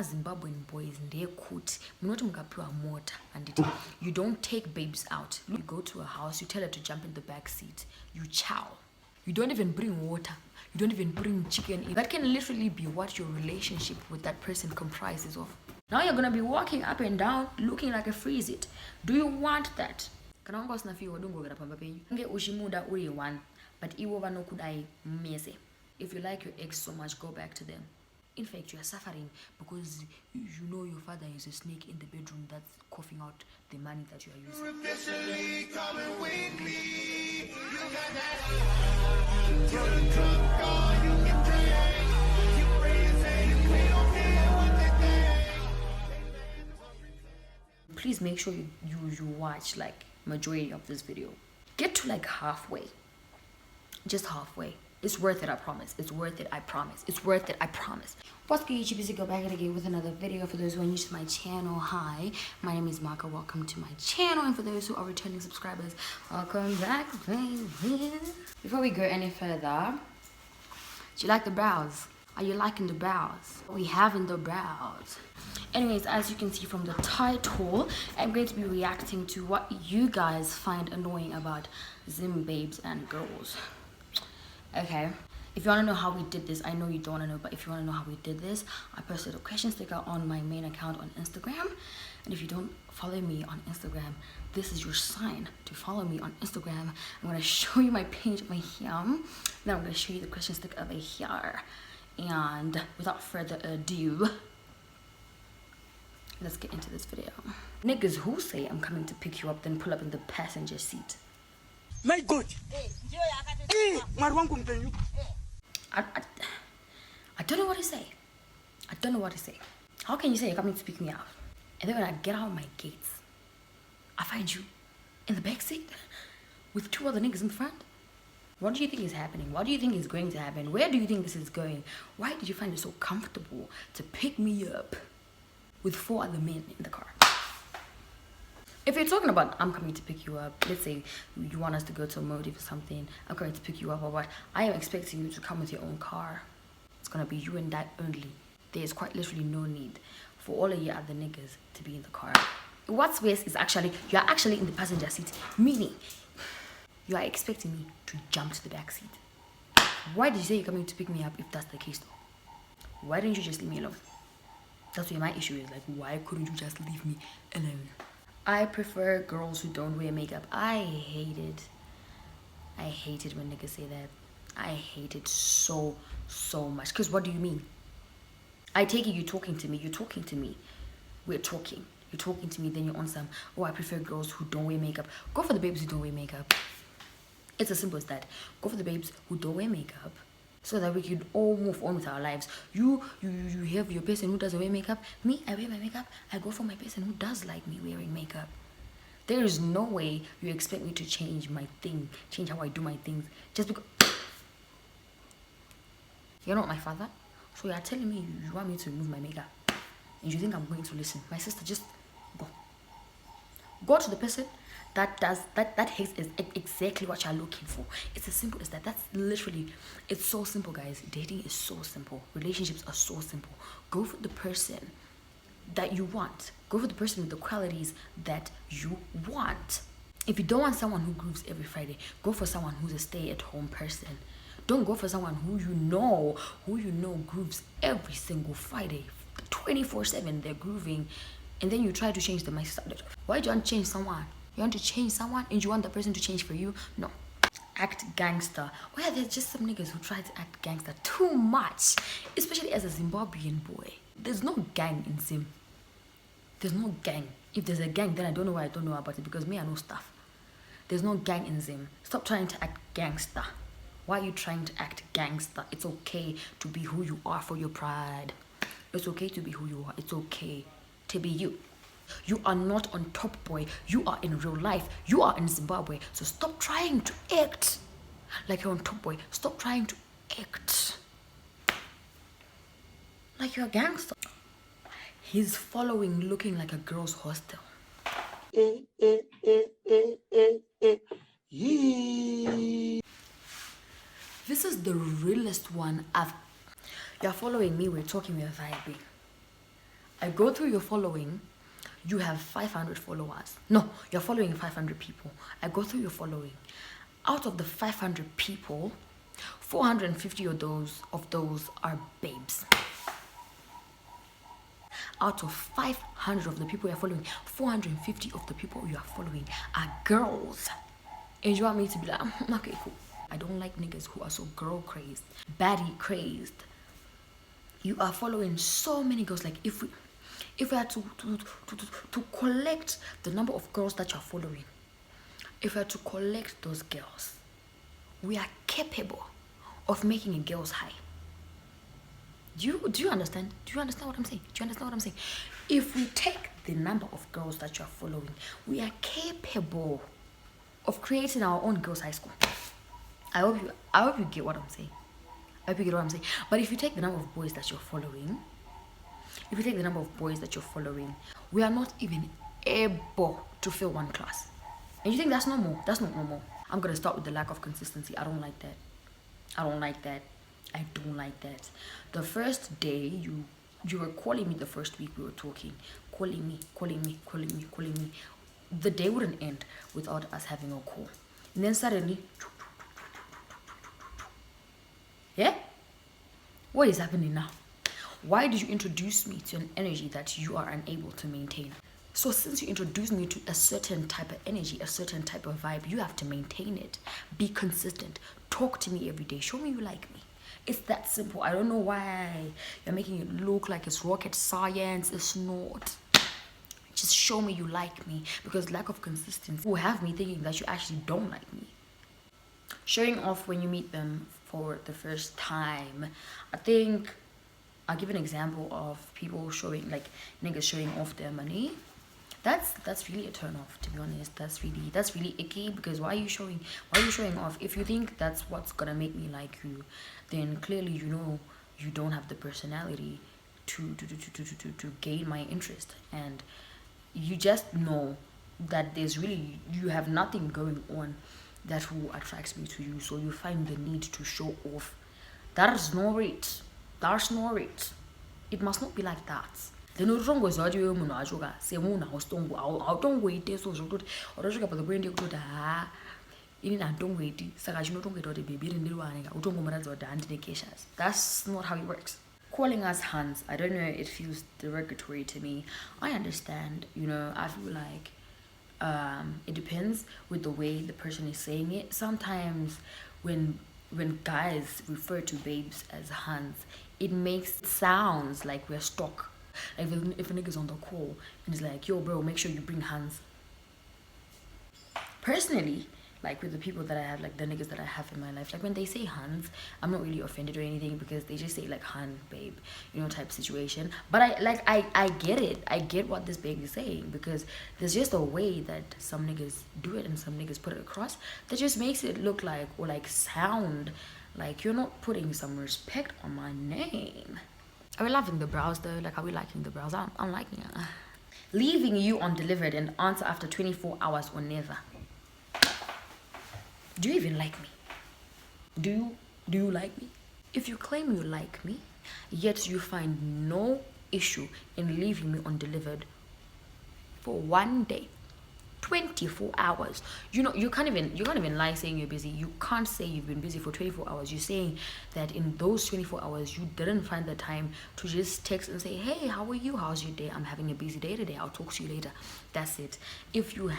Zimbabwean boys ndiye kuti munoti mukapiwa mota and you don't take babes out. You go to a house, you tell her to jump in the back seat, you chow. You don't even bring water, you don't even bring chicken. That can literally be what your relationship with that person comprises of. Now you're gonna be walking up and down looking like a freeze it. Do you want that? Kana wanga usinafiwa wadungogera pamba penyu nge ushimuda uri one, but iwo vanokudai mese. If you like your ex so much, go back to them. In fact, you are suffering because you know your father is a snake in the bedroom that's coughing out the money that you are using. Please make sure you watch like majority of this video. Get to like halfway. Just halfway. It's worth it, I promise. It's worth it, I promise. It's worth it, I promise. What's good, YouTube? Is go back again with another video. For those who are new to my channel, hi, my name is Mwaaaa. Welcome to my channel. And for those who are returning subscribers, welcome back, baby. Before we go any further, do you like the brows? Are you liking the brows? What we have in the brows? Anyways, as you can see from the title, I'm going to be reacting to what you guys find annoying about Zim babes and girls. Okay, if you want to know how we did this, I know you don't want to know, but if you want to know how we did this, I posted a question sticker on my main account on Instagram. And if you don't follow me on Instagram, this is your sign to follow me on Instagram. I'm going to show you my page over here, then I'm going to show you the question sticker over here. And without further ado, let's get into this video. Niggas who say I'm coming to pick you up, then pull up in the passenger seat. My God! I don't know what to say. I don't know what to say. How can you say you're coming to pick me up, and then when I get out of my gates, I find you in the back seat with two other niggas in front? What do you think is happening? What do you think is going to happen? Where do you think this is going? Why did you find it so comfortable to pick me up with four other men in the car? If you're talking about I'm coming to pick you up, let's say you want us to go to a motive or something, I'm coming to pick you up or what, I am expecting you to come with your own car. It's gonna be you and that only. There's quite literally no need for all of you other niggas to be in the car. What's worse is actually, you're actually in the passenger seat, meaning you are expecting me to jump to the back seat. Why did you say you're coming to pick me up if that's the case though? Why didn't you just leave me alone? That's where my issue is, like, why couldn't you just leave me alone? I prefer girls who don't wear makeup. I hate it when niggas say that. I hate it so much. Because what do you mean? I take it you're talking to me. We're talking. You're talking to me, then you're on some, oh, I prefer girls who don't wear makeup. Go for the babes who don't wear makeup. It's as simple as that. Go for the babes who don't wear makeup, so that we could all move on with our lives. You have your person who doesn't wear makeup. Me, I wear my makeup. I go for my person who does like me wearing makeup. There is no way you expect me to change my thing, change how I do my things, just because you're not my father. So you're telling me you want me to remove my makeup, and you think I'm going to listen? My sister, just go to the person that does that is exactly what you're looking for. It's as simple as that. That's literally, it's so simple, guys. Dating is so simple. Relationships are so simple. Go for the person that you want. Go for the person with the qualities that you want. If you don't want someone who grooves every Friday, go for someone who's a stay-at-home person. Don't go for someone who you know grooves every single Friday, 24/7. They're grooving, and then you try to change them. Why do you want to change someone? You want to change someone and you want the person to change for you? No. Act gangster. Oh yeah, there's just some niggas who try to act gangster too much, especially as a Zimbabwean boy. There's no gang in Zim. There's no gang. If there's a gang, then I don't know why I don't know about it, because me, I know stuff. There's no gang in Zim. Stop trying to act gangster. Why are you trying to act gangster? It's okay to be who you are for your pride. It's okay to be who you are. It's okay to be you. You are not on Top Boy. You are in real life. You are in Zimbabwe. So stop trying to act like you're on Top Boy. Stop trying to act like you're a gangster. He's following looking like a girl's hostel. This is the realest one I've... You're following me, we're talking, we're vibing. I go through your following. You have 500 followers. No, you're following 500 people. I go through your following. Out of the 500 people, 450 of those are babes. Out of 500 of the people you're following, 450 of the people you are following are girls. And you want me to be like, okay, cool. I don't like niggas who are so girl crazed, baddie crazed. You are following so many girls. Like if we had to collect the number of girls that you're following, if we had to collect those girls, we are capable of making a girl's high. Do you understand? Do you understand what I'm saying? Do you understand what I'm saying? If we take the number of girls that you're following, we are capable of creating our own girls' high school. I hope you get what I'm saying. I hope you get what I'm saying. But if you take the number of boys that you're following, we are not even able to fill one class. And you think that's normal? That's not normal. I'm gonna start with the lack of consistency. I don't like that. I don't like that. The first day you were calling me, the first week we were talking, calling me. The day wouldn't end without us having a call. And then suddenly, yeah? What is happening now? Why did you introduce me to an energy that you are unable to maintain? So since you introduced me to a certain type of energy, a certain type of vibe, you have to maintain it. Be consistent. Talk to me every day. Show me you like me. It's that simple. I don't know why you're making it look like it's rocket science. It's not. Just show me you like me, because lack of consistency will have me thinking that you actually don't like me. Showing off when you meet them for the first time. I think I'll give an example of people showing, like niggas showing off their money. That's really a turn off, to be honest. That's really icky, because why are you showing off? If you think that's what's gonna make me like you, then clearly you know you don't have the personality to gain my interest, and you just know that you have nothing going on that will attract me to you, so you find the need to show off. That's not it. It must not be like that. Then you don't go so you munajoga say muna hostongo I don't wait so good or joga the brain you could in I don't wait saka you don't get the baby in the one utongo marazo anti-cations. That's not how it works. Calling us hands, I don't know, it feels derogatory to me. I understand, I feel like it depends with the way the person is saying it. Sometimes when guys refer to babes as hands, it makes it sounds like we're stuck. Like if a nigga's on the call and it's like, yo bro, make sure you bring hands. Personally, like with the people that I have, like the niggas that I have in my life, like when they say hands, I'm not really offended or anything, because they just say like hand babe, type situation. But I get it. I get what this babe is saying, because there's just a way that some niggas do it and some niggas put it across that just makes it look like, or like sound like you're not putting some respect on my name. Are we loving the brows though? Like, are we liking the brows? I'm liking it. Leaving you undelivered and answer after 24 hours or never. Do you even like me? Do you like me? If you claim you like me, yet you find no issue in leaving me undelivered for one day, 24 hours. You can't even lie saying you're busy. You can't say you've been busy for 24 hours. You're saying that in those 24 hours you didn't find the time to just text and say, hey, how are you? How's your day? I'm having a busy day today. I'll talk to you later. That's it. If you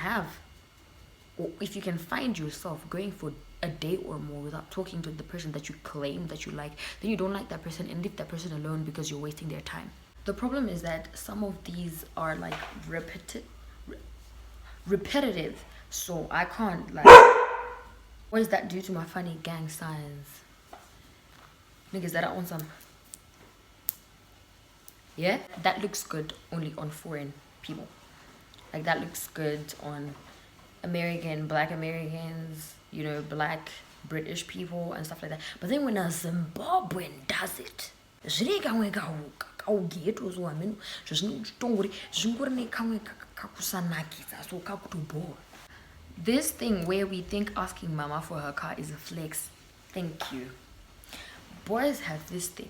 can find yourself going for a day or more without talking to the person that you claim that you like, then you don't like that person and leave that person alone, because you're wasting their time. The problem is that some of these are like repetitive, so I can't like. What is that due to my funny gang signs? Niggas that are on some. Yeah, that looks good only on foreign people. Like that looks good on Black Americans, Black British people and stuff like that. But then when a Zimbabwean does it, this thing where we think asking mama for her car is a flex. Thank you. Boys have this thing.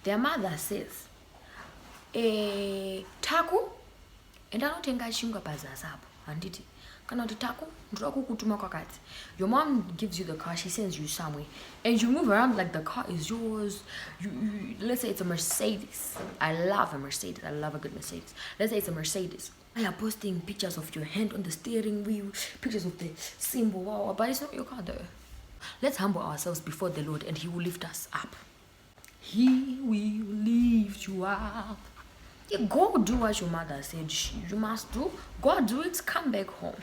Their mother says, taku endanotenga chingwa pazazapo handiti kana kuti taku ndoda kukutuma kwakati. Your mom gives you the car, she sends you somewhere and you move around like the car is yours. You let's say it's a Mercedes. I love a Mercedes. I love a good Mercedes. Let's say it's a Mercedes. I are posting pictures of your hand on the steering wheel, pictures of the symbol, wow, but it's not your car though. Let's humble ourselves before the Lord and He will lift us up. He will lift you up. Yeah, go do what your mother said you must do. Go do it, come back home.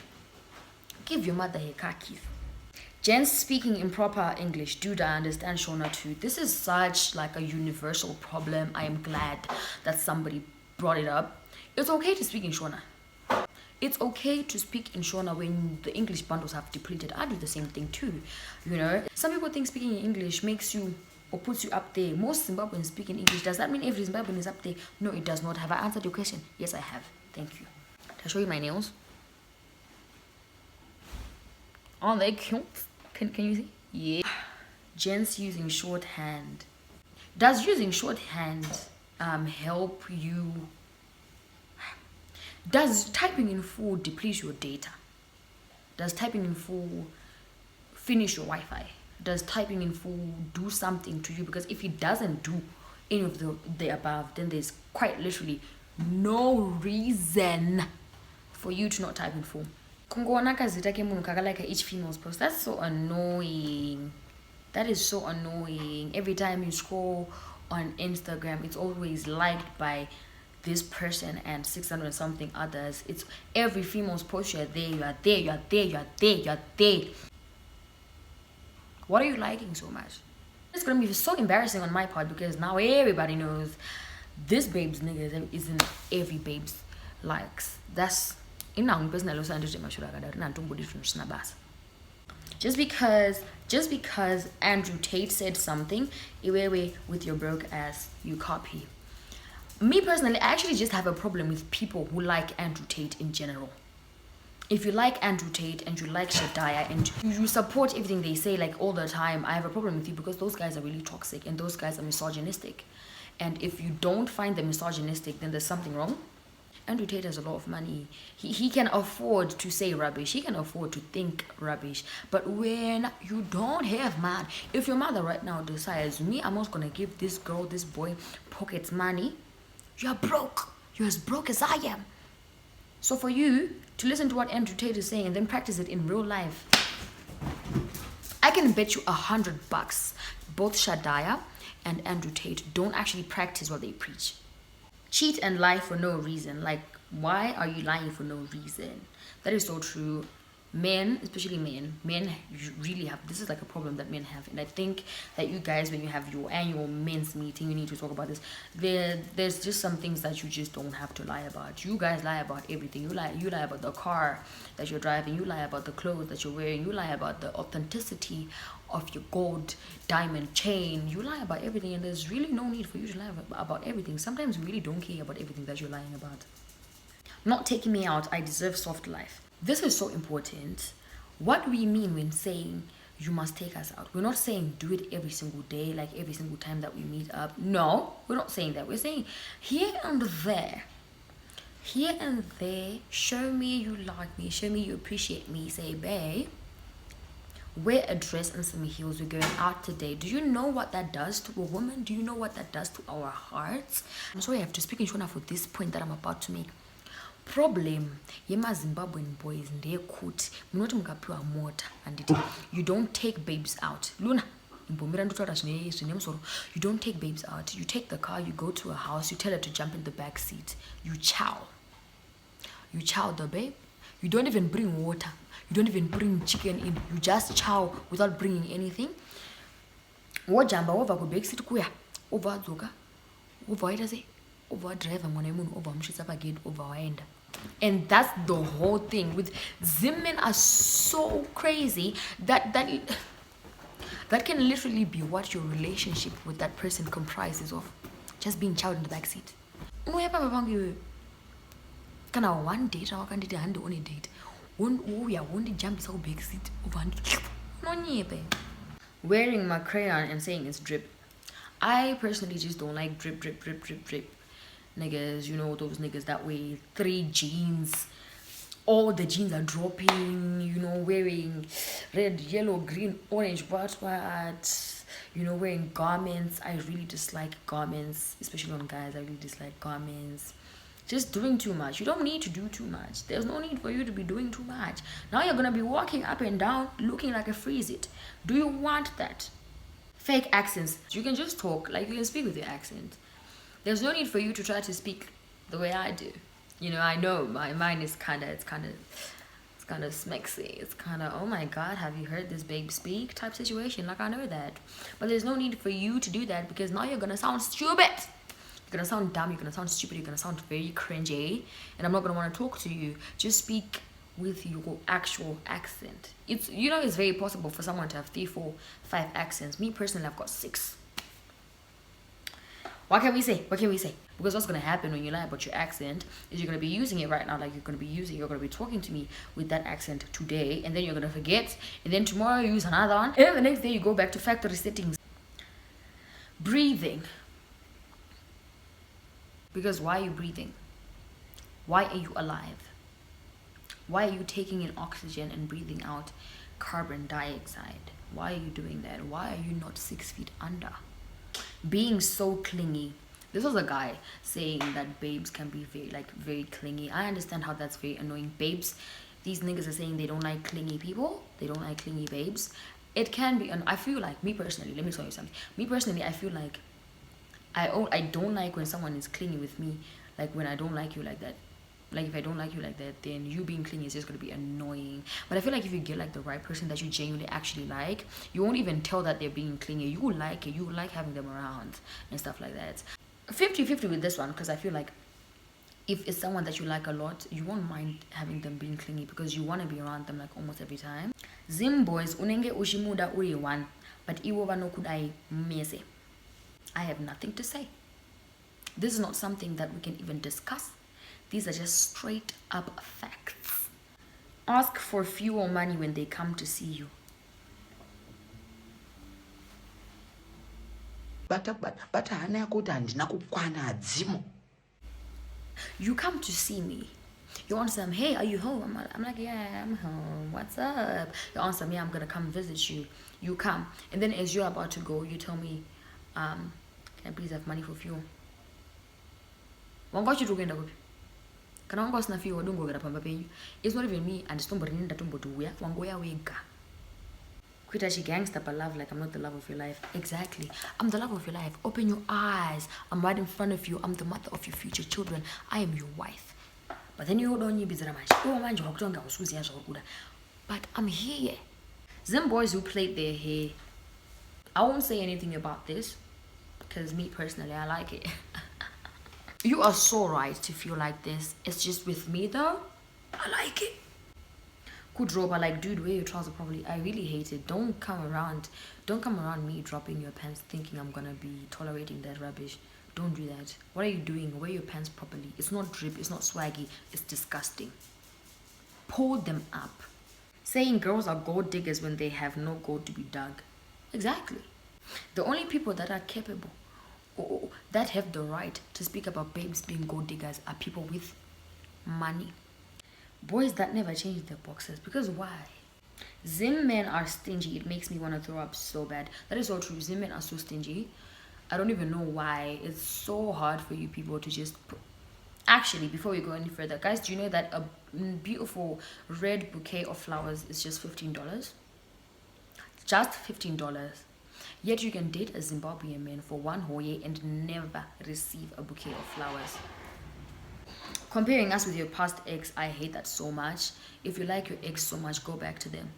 Give your mother her car keys. Gents speaking improper English. Dude, I understand Shona too. This is such like a universal problem. I am glad that somebody brought it up. It's okay to speak in Shona. It's okay to speak in Shona when the English bundles have depleted. I do the same thing too. You know, some people think speaking in English makes you or puts you up there. Most Zimbabweans speak in English. Does that mean every Zimbabwean is up there? No, it does not. Have I answered your question? Yes, I have. Thank you. Can I show you my nails? Aren't they cute? Can you see? Yeah. Gents using shorthand. Does using shorthand help you? Does typing in full deplete your data? Does typing in full finish your Wi-Fi? Does typing in full do something to you? Because if it doesn't do any of the above, then there's quite literally no reason for you to not type in full. Like each female's post. That's so annoying. That is so annoying. Every time you scroll on Instagram, it's always liked by this person and 600 and something others. It's every female's post. You're there, you are there, you are there, you are there, you are there. What are you liking so much? It's gonna be so embarrassing on my part because now everybody knows this babe's nigga isn't every babe's likes. That's just because Andrew Tate said something, with your broke ass, you copy. Me personally, I actually just have a problem with people who like Andrew Tate in general. If you like Andrew Tate and you like Shadiah and you support everything they say like all the time, I have a problem with you because those guys are really toxic and those guys are misogynistic. And if you don't find them misogynistic, then there's something wrong. Andrew Tate has a lot of money. He can afford to say rubbish. He can afford to think rubbish. But when you don't have money, if your mother right now decides, me, I'm not going to give this girl, this boy, pockets money, you're broke. You're as broke as I am. So for you to listen to what Andrew Tate is saying and then practice it in real life, I can bet you $100 both Shadiah and Andrew Tate don't actually practice what they preach. Cheat and lie for no reason. Like, why are you lying for no reason? That is so true. Men, especially men really have, this is like a problem that men have, and I think that you guys, when you have your annual men's meeting, you need to talk about this. There's just some things that you just don't have to lie about. You guys lie about everything. You lie about the car that you're driving, you lie about the clothes that you're wearing, you lie about the authenticity of your gold diamond chain, you lie about everything, and there's really no need for you to lie about everything. Sometimes you really don't care about everything that you're lying about. Not taking me out, I deserve soft life. This is so important. What do we mean when saying you must take us out? We're not saying do it every single day, like every single time that we meet up. No, we're not saying that. We're saying here and there, show me you like me, show me you appreciate me. Say, babe, wear a dress and some heels, we're going out today. Do you know what that does to a woman? Do you know what that does to our hearts? I'm sorry I have to speak in Shona for this point that I'm about to make. Problem yema Zimbabwean boys ndeyekuti munoti mukapiwa mota anditi you don't take babes out. Luna you don't take babes out. You take the car, you go to a house, you tell her to jump in the back seat, you chow the babe. You don't even bring water, you don't even bring chicken in, you just chow without bringing anything. Wojamba over ku back seat kuya over dzoka over ita say over driver mwana munhu over mushitsa pagate over waenda. And that's the whole thing with Zimmen are so crazy that can literally be what your relationship with that person comprises of. Just being child in the backseat. Kana one date wakanditi handi on a date. One jump is our backseat over. Wearing my crayon and saying it's drip. I personally just don't like drip. niggas, you know, those niggas that wear 3 jeans. All the jeans are dropping, you know, wearing red, yellow, green, orange, what, you know, wearing garments. I really dislike garments, especially on guys. I really dislike garments. Just doing too much. You don't need to do too much. There's no need for you to be doing too much. Now you're gonna be walking up and down looking like a freeze-it. Do you want that? Fake accents. You can just talk, like you can speak with your accent. There's no need for you to try to speak the way I do. You know, I know my mind is kind of smexy. It's kind of, oh my God, have you heard this babe speak type situation? Like, I know that. But there's no need for you to do that, because now you're going to sound stupid. You're going to sound dumb. You're going to sound stupid. You're going to sound very cringy. And I'm not going to want to talk to you. Just speak with your actual accent. It's, you know, it's very possible for someone to have 3, 4, 5 accents. Me personally, I've got 6. What can we say? What can we say? Because what's going to happen when you lie about your accent is you're going to be using it right now, like you're going to be talking to me with that accent today, and then you're going to forget, and then tomorrow you use another one, and then the next day you go back to factory settings. Breathing. Because why are you breathing? Why are you alive? Why are you taking in oxygen and breathing out carbon dioxide? Why are you doing that? Why are you not 6 feet under? Being so clingy. This was a guy saying that babes can be very clingy. I understand how that's very annoying. Babes, these niggas are saying they don't like clingy people. They don't like clingy babes. It can be, and I feel like, me personally, let me tell you something. Me personally, I feel like I don't like when someone is clingy with me. Like when I don't like you like that. Like if I don't like you like that, then you being clingy is just going to be annoying. But I feel like if you get like the right person that you genuinely actually like, you won't even tell that they're being clingy. You will like it. You will like having them around and stuff like that. 50-50 with this one, because I feel like if it's someone that you like a lot, you won't mind having them being clingy because you want to be around them like almost every time. Zim boys, unenge ushimuda uri one, but iwo no kudai mese. I have nothing to say. This is not something that we can even discuss. These are just straight up facts. Ask for fuel money when they come to see you. You come to see me. You answer them, hey, are you home? I'm like, yeah, I'm home. What's up? You answer me, I'm gonna come visit you. You come, and then as you're about to go, you tell me, can I please have money for fuel? It's not even me, and it's Quitashi gangster but love, like I'm not the love of your life. Exactly. I'm the love of your life. Open your eyes. I'm right in front of you. I'm the mother of your future children. I am your wife. But then you don't need but I'm here. Them boys who played their hair, I won't say anything about this because me personally, I like it. You are so right to feel like this. It's just with me though, I like it. Good roba, like, dude, wear your trousers properly. I really hate it. Don't come around me dropping your pants thinking I'm gonna be tolerating that rubbish. Don't do that. What are you doing? Wear your pants properly. It's not drip, it's not swaggy, it's disgusting. Pull them up. Saying girls are gold diggers when they have no gold to be dug. Exactly. The only people that are capable or that have the right to speak about babes being gold diggers are people with money. Boys that never change their boxes. Because why? Zim men are stingy. It makes me want to throw up so bad. That is so true. Zim men are so stingy. I don't even know why. It's so hard for you people to just... Actually, before we go any further, guys, do you know that a beautiful red bouquet of flowers is just $15? Just $15. Yet you can date a Zimbabwean man for one whole year and never receive a bouquet of flowers. Comparing us with your past ex, I hate that so much. If you like your ex so much, go back to them.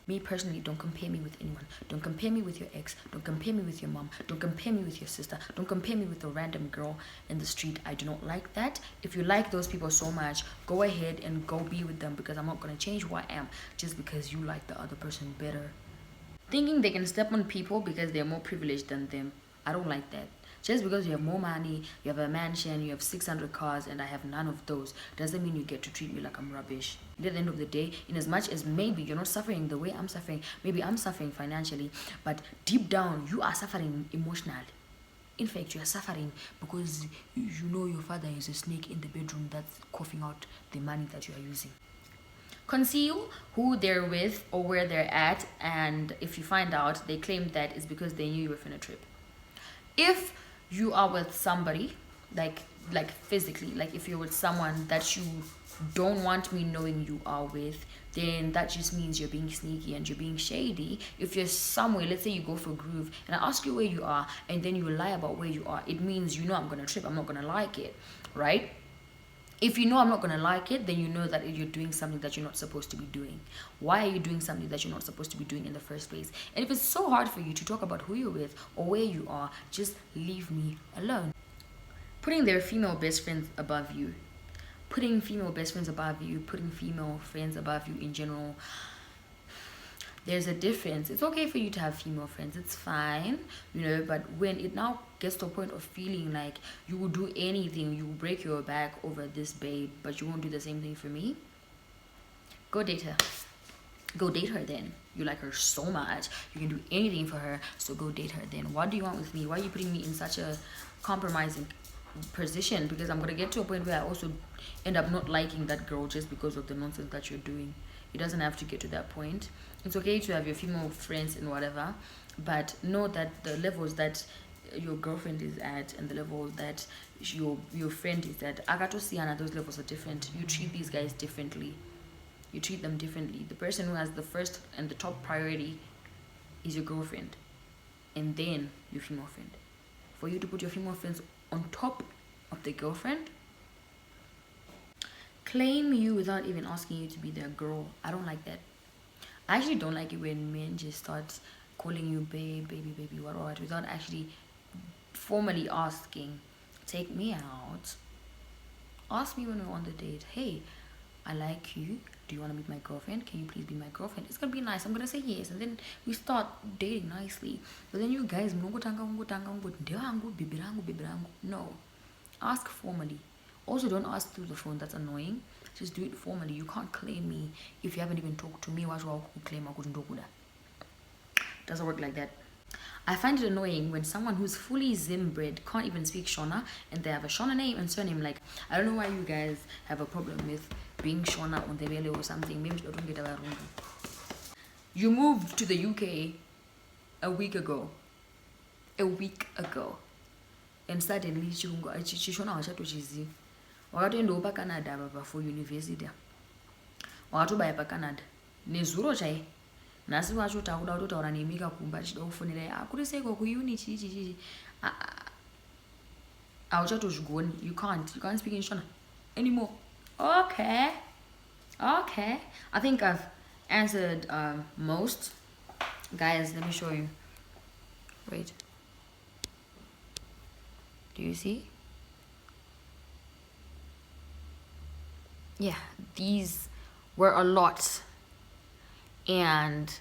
Me personally, don't compare me with anyone. Don't compare me with your ex. Don't compare me with your mom. Don't compare me with your sister. Don't compare me with a random girl in the street. I do not like that. If you like those people so much, go ahead and go be with them, because I'm not going to change who I am just because you like the other person better. Thinking they can step on people because they're more privileged than them. I don't like that. Just because you have more money, you have a mansion, you have 600 cars, and I have none of those, doesn't mean you get to treat me like I'm rubbish. At the end of the day, in as much as maybe you're not suffering the way I'm suffering, maybe I'm suffering financially, but deep down, you are suffering emotionally. In fact, you are suffering because you know your father is a snake in the bedroom that's coughing out the money that you are using. Conceal who they're with or where they're at, and if you find out, they claim that it's because they knew you were finna trip. If you are with somebody, like physically, like if you're with someone that you don't want me knowing you are with, then that just means you're being sneaky and you're being shady. If you're somewhere, let's say you go for a groove and I ask you where you are and then you lie about where you are, it means you know I'm gonna trip, I'm not gonna like it, right? If you know I'm not gonna like it, then you know that you're doing something that you're not supposed to be doing. Why are you doing something that you're not supposed to be doing in the first place? And if it's so hard for you to talk about who you're with or where you are, just leave me alone. Putting their female best friends above you. Putting female best friends above you, putting female friends above you in general. There's a difference. It's okay for you to have female friends, it's fine, you know, but when it now gets to a point of feeling like you will do anything, you will break your back over this babe, but you won't do the same thing for me, go date her. Go date her then. You like her so much, you can do anything for her, so go date her then. What do you want with me? Why are you putting me in such a compromising position? Because I'm gonna get to a point where I also end up not liking that girl just because of the nonsense that you're doing. It doesn't have to get to that point. It's okay to have your female friends and whatever, but know that the levels that your girlfriend is at and the levels that your friend is at, Agatosiana, those levels are different. You treat these guys differently. You treat them differently. The person who has the first and the top priority is your girlfriend, and then your female friend. For you to put your female friends on top of the girlfriend, claim you without even asking you to be their girl. I don't like that. I actually don't like it when men just start calling you babe, baby, baby, what, without actually formally asking. Take me out. Ask me when we're on the date. Hey, I like you. Do you want to meet my girlfriend? Can you please be my girlfriend? It's gonna be nice. I'm gonna say yes, and then we start dating nicely. But then you guys, no. Ask formally. Also, don't ask through the phone. That's annoying. Just do it formally. You can't claim me if you haven't even talked to me. Why should I claim I couldn't talk? Doesn't work like that. I find it annoying when someone who's fully Zim bred can't even speak Shona and they have a Shona name and surname. Like, I don't know why you guys have a problem with being Shona on the belly or something. Maybe you don't get about it. You moved to the UK a week ago. And suddenly Shona wachatochiziva. Wakatoendawo paCanada baba for university. Wakatobaya paCanada. Nezuro chai. Nasi wacho takuda kutotaura nemika kumba chida kufonera akuri seko kuuni chichi. Auchatozvigoni. You can't speak in Shona anymore. Okay. I think I've answered most. Guys, let me show you. Wait. Do you see? Yeah, these were a lot. And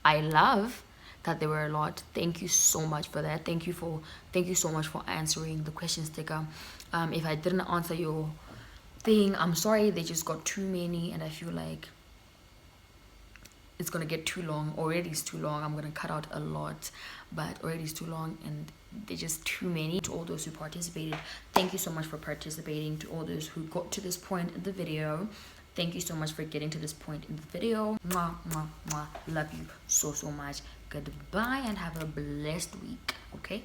I love that there were a lot. Thank you so much for that. Thank you so much for answering the question sticker. If I didn't answer your thing, I'm sorry. They just got too many and I feel like it's gonna get too long. Already it's too long. I'm gonna cut out a lot, but already it's too long and they're just too many. To all those who participated, thank you so much for participating. To all those who got to this point in the video, thank you so much for getting to this point in the video. Mwah, mwah, mwah. Love you so much. Goodbye and have a blessed week. Okay.